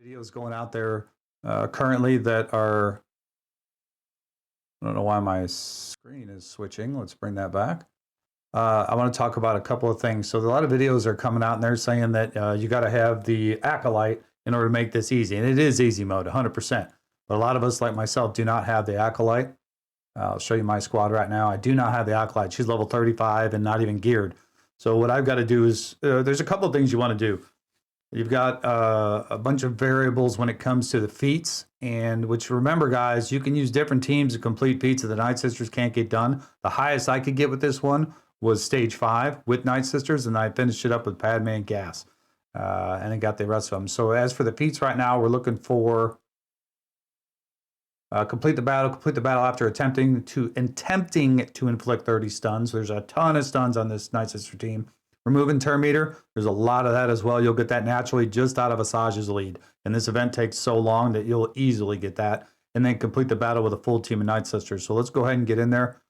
Videos going out there currently that are, I don't know why my screen is switching. Let's bring that back. I want to talk about a couple of things. So a lot of videos are coming out and they're saying that you got to have the Acolyte in order to make this easy. And it is easy mode, 100%. But a lot of us, like myself, do not have the Acolyte. I'll show you my squad right now. I do not have the Acolyte. She's level 35 and not even geared. So what I've got to do is, there's a couple of things you want to do. You've got a bunch of variables when it comes to the feats, and which, remember guys, you can use different teams to complete feats that the Night Sisters can't get done. The highest I could get with this one was stage 5 with Night Sisters, and I finished it up with Padme and Gas, and then got the rest of them. So as for the feats right now, we're looking for complete the battle after attempting to inflict 30 stuns. There's a ton of stuns on this Night Sister team. Removing turn meter, there's a lot of that as well. You'll get that naturally just out of Asaja's lead. And this event takes so long that you'll easily get that. And then complete the battle with a full team of Night Sisters. So let's go ahead and get in there.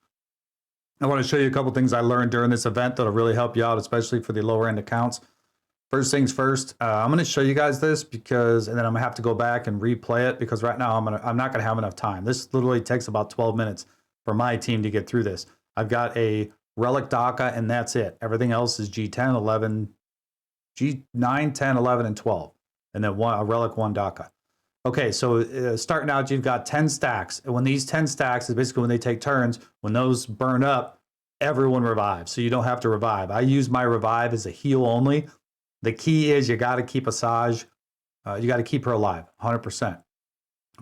I want to show you a couple things I learned during this event that'll really help you out, especially for the lower end accounts. First things first, I'm going to show you guys this because, and then I'm going to have to go back and replay it because right now I'm not going to have enough time. This literally takes about 12 minutes for my team to get through this. I've got a Relic DACA, and that's it. Everything else is G10, 11, G9, 10, 11, and 12. And then a Relic 1 DACA. Okay, so starting out, you've got 10 stacks. And when these 10 stacks is basically when they take turns, when those burn up, everyone revives. So you don't have to revive. I use my revive as a heal only. The key is you got to keep Asajj, you got to keep her alive, 100%.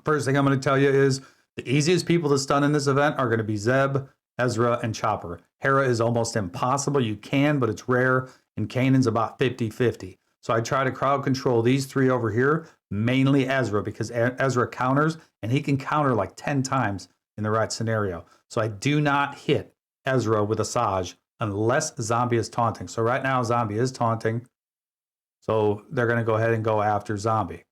First thing I'm going to tell you is the easiest people to stun in this event are going to be Zeb, Ezra, and Chopper. Hera is almost impossible. You can, but it's rare. And Kanan's about 50-50. So I try to crowd control these three over here, mainly Ezra, because Ezra counters, and he can counter like 10 times in the right scenario. So I do not hit Ezra with Asajj unless Zombie is taunting. So right now, Zombie is taunting. So they're going to go ahead and go after Zombie.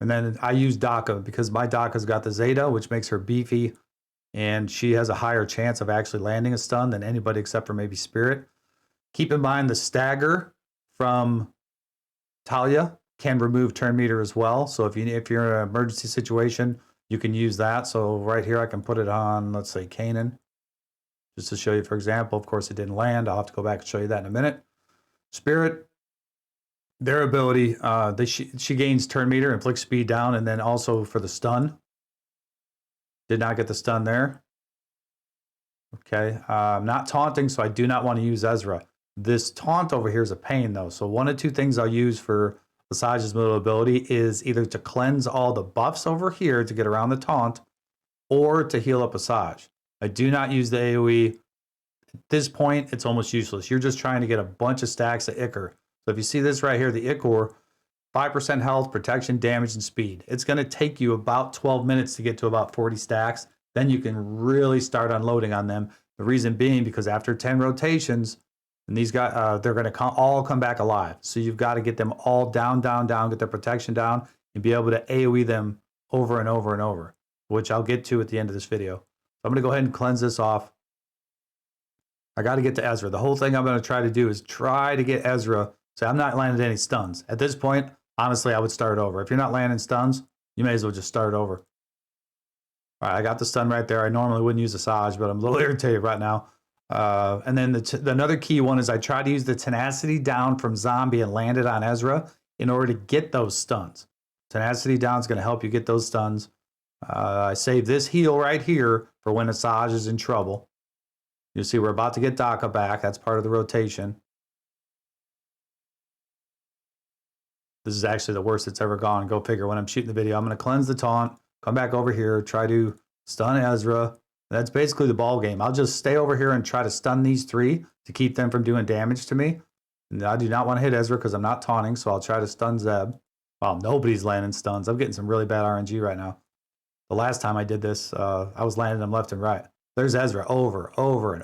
And then I use DACA because my DACA's got the Zeta, which makes her beefy. And she has a higher chance of actually landing a stun than anybody except for maybe Spirit. Keep in mind the stagger from Talia can remove turn meter as well. So if you're in an emergency situation, you can use that. So right here, I can put it on, let's say, Kanan. Just to show you, for example, of course, it didn't land. I'll have to go back and show you that in a minute. Spirit, their ability, she gains turn meter, inflicts speed down, and then also for the stun. Did not get the stun there. Okay, I'm not taunting, so I do not want to use Ezra. This taunt over here is a pain, though. So one of two things I'll use for Asajj's middle ability is either to cleanse all the buffs over here to get around the taunt, or to heal up Asajj. I do not use the AoE. At this point, it's almost useless. You're just trying to get a bunch of stacks of Ichor. So if you see this right here, the Ichor, 5% health, protection, damage, and speed. It's going to take you about 12 minutes to get to about 40 stacks. Then you can really start unloading on them. The reason being because after 10 rotations, and these guys, they're going to all come back alive. So you've got to get them all down, get their protection down, and be able to AoE them over and over and over, which I'll get to at the end of this video. So I'm going to go ahead and cleanse this off. I got to get to Ezra. The whole thing I'm going to try to do is try to get Ezra. So I'm not landing any stuns. At this point, honestly, I would start over. If you're not landing stuns, you may as well just start over. All right, I got the stun right there. I normally wouldn't use Asajj, but I'm a little irritated right now. And then another key one is I try to use the tenacity down from Zombie and land it on Ezra in order to get those stuns. Tenacity down is going to help you get those stuns. I save this heal right here for when Asajj is in trouble. You'll see we're about to get DACA back. That's part of the rotation. This is actually the worst it's ever gone. Go figure. When I'm shooting the video, I'm going to cleanse the taunt, come back over here, try to stun Ezra. That's basically the ball game. I'll just stay over here and try to stun these three to keep them from doing damage to me. And I do not want to hit Ezra because I'm not taunting, so I'll try to stun Zeb. Wow, nobody's landing stuns. I'm getting some really bad RNG right now. The last time I did this, I was landing them left and right. There's Ezra over and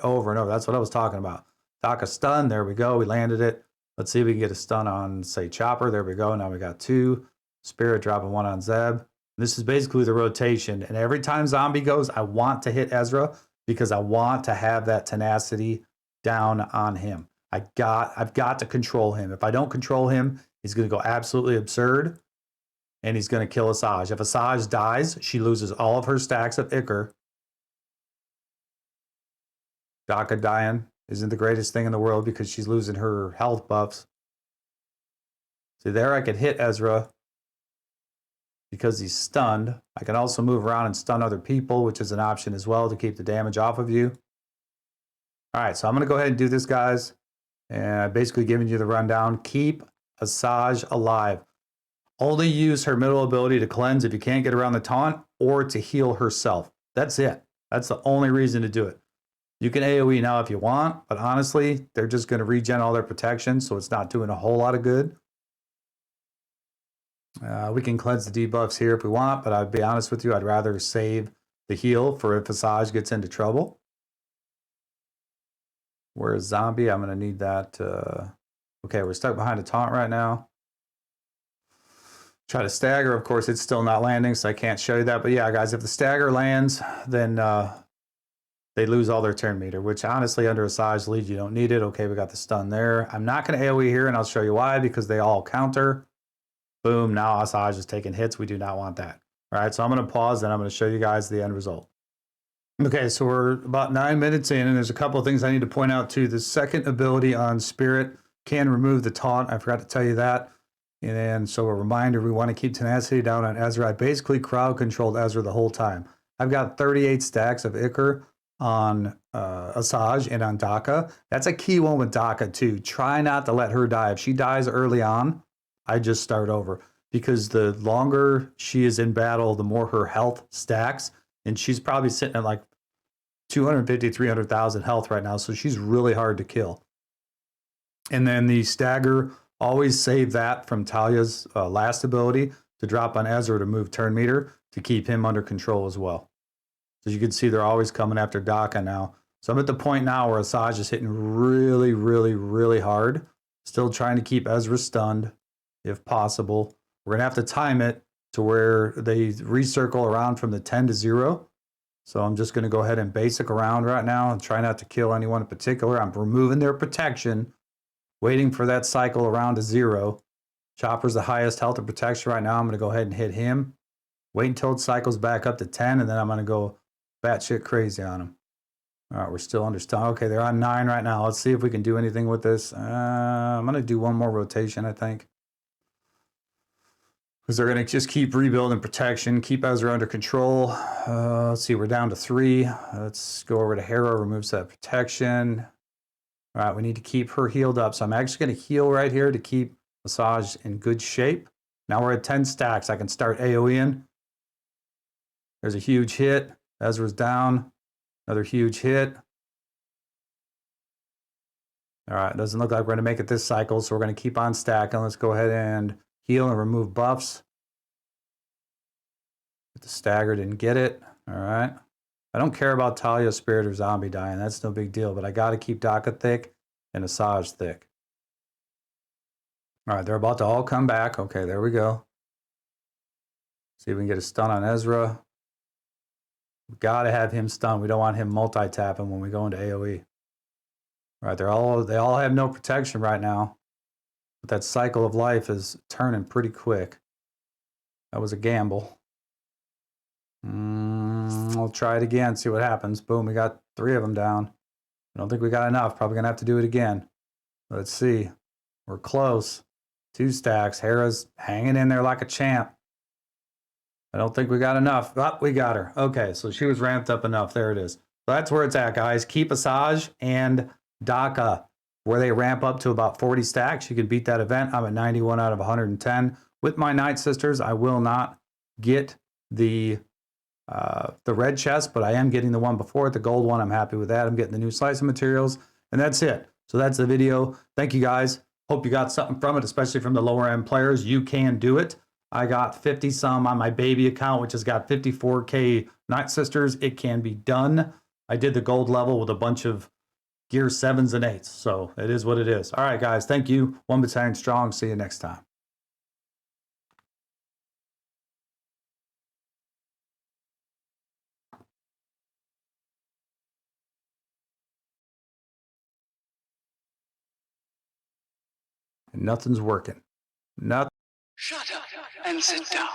over and over. That's what I was talking about. DACA stun. There we go. We landed it. Let's see if we can get a stun on, say, Chopper. There we go. Now we got 2. Spirit dropping 1 on Zeb. This is basically the rotation. And every time Zombie goes, I want to hit Ezra because I want to have that tenacity down on him. I've got to control him. If I don't control him, he's going to go absolutely absurd. and he's going to kill Asajj. If Asajj dies, she loses all of her stacks of Ichor. Daka dying isn't the greatest thing in the world because she's losing her health buffs. So there I could hit Ezra because he's stunned. I can also move around and stun other people, which is an option as well to keep the damage off of you. All right, so I'm going to go ahead and do this, guys. And I'm basically giving you the rundown. Keep Asajj alive. Only use her middle ability to cleanse if you can't get around the taunt or to heal herself. That's it. That's the only reason to do it. You can AoE now if you want, but honestly, they're just going to regen all their protection, so it's not doing a whole lot of good. We can cleanse the debuffs here if we want, but I'd be honest with you, I'd rather save the heal for if Asajj gets into trouble. Where's Zombie? I'm going to need that. Okay, we're stuck behind a taunt right now. Try to stagger. Of course, it's still not landing, so I can't show you that. But yeah, guys, if the stagger lands, then they lose all their turn meter, which honestly, under Asajj lead, you don't need it. Okay, we got the stun there. I'm not going to AoE here, and I'll show you why, because they all counter. Boom, now Asajj is taking hits. We do not want that. All right, so I'm going to pause, and I'm going to show you guys the end result. Okay, so we're about 9 minutes in, and there's a couple of things I need to point out too. The second ability on Spirit can remove the taunt. I forgot to tell you that. And then, so a reminder, we want to keep tenacity down on Ezra. I basically crowd controlled Ezra the whole time. I've got 38 stacks of Ichor on Asajj and on Daka. That's a key one with Daka too. Try not to let her die. If she dies early on, I just start over, because the longer she is in battle, the more her health stacks, and she's probably sitting at like 250, 300,000 health right now, so she's really hard to kill. And then the stagger, always save that from Talia's last ability to drop on Ezra to move turn meter to keep him under control as well. So you can see they're always coming after Daka now. So I'm at the point now where Asajj is hitting really, really, really hard. Still trying to keep Ezra stunned if possible. We're going to have to time it to where they recircle around from the 10 to 0. So I'm just going to go ahead and basic around right now and try not to kill anyone in particular. I'm removing their protection, waiting for that cycle around to 0. Chopper's the highest health and protection right now. I'm going to go ahead and hit him. Wait until it cycles back up to 10, and then I'm going to go batshit crazy on him. All right, we're still under stun. Okay, they're on 9 right now. Let's see if we can do anything with this. I'm going to do one more rotation, I think, because they're going to just keep rebuilding protection, keep Ezra under control. Let's see, we're down to 3. Let's go over to Hera, removes that protection. All right, we need to keep her healed up. So I'm actually going to heal right here to keep Asajj in good shape. Now we're at 10 stacks. I can start AoEing. There's a huge hit. Ezra's down. Another huge hit. All right, doesn't look like we're going to make it this cycle, so we're going to keep on stacking. Let's go ahead and heal and remove buffs. The stagger didn't get it. All right. I don't care about Talia, Spirit, or Zombie dying. That's no big deal, but I got to keep Daka thick and Asajj thick. All right, they're about to all come back. Okay, there we go. See if we can get a stun on Ezra. We got to have him stunned. We don't want him multi-tapping when we go into AoE. All right, they all have no protection right now. But that cycle of life is turning pretty quick. That was a gamble. I'll try it again, see what happens. Boom, we got 3 of them down. I don't think we got enough. Probably going to have to do it again. Let's see. We're close. 2 stacks. Hera's hanging in there like a champ. I don't think we got enough. Oh, we got her. Okay, so she was ramped up enough. There it is. So that's where it's at, guys. Keep Asajj and Daka, where they ramp up to about 40 stacks. You can beat that event. I'm at 91 out of 110. With my Night Sisters, I will not get the red chest, but I am getting the one before it, the gold one. I'm happy with that. I'm getting the new slice of materials, and that's it. So that's the video. Thank you, guys. Hope you got something from it, especially from the lower end players. You can do it. I got 50 some on my baby account, which has got 54K Night Sisters. It can be done. I did the gold level with a bunch of gear 7s and 8s. So it is what it is. All right, guys. Thank you. 1 Battalion strong. See you next time. And nothing's working. Nothing. Shut up. and sit down.